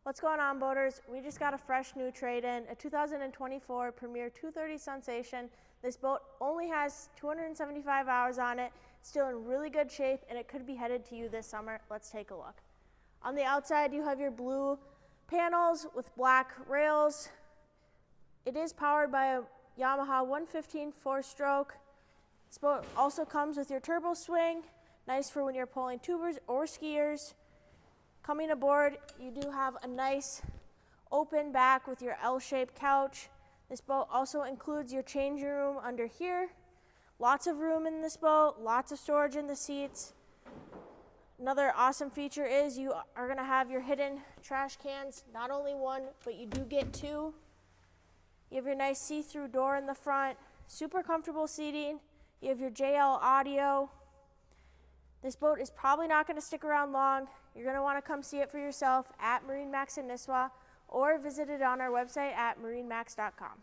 What's going on, boaters? We just got a fresh new trade-in, a 2024 Premier 230 Sunsation. This boat only has 275 hours on it, still in really good shape, and it could be headed to you this summer. Let's take a look. On the outside, you have your blue panels with black rails. It is powered by a Yamaha 115 4-stroke. This boat also comes with your turbo swing, nice for when you're pulling tubers or skiers. Coming aboard, you do have a nice open back with your L-shaped couch. This boat also includes your changing room under here. Lots of room in this boat, lots of storage in the seats. Another awesome feature is you are going to have your hidden trash cans, not only one, but you do get two. You have your nice see-through door in the front, super comfortable seating. You have your JL audio. This boat is probably not going to stick around long. You're going to want to come see it for yourself at MarineMax Nisswa or visit it on our website at MarineMax.com.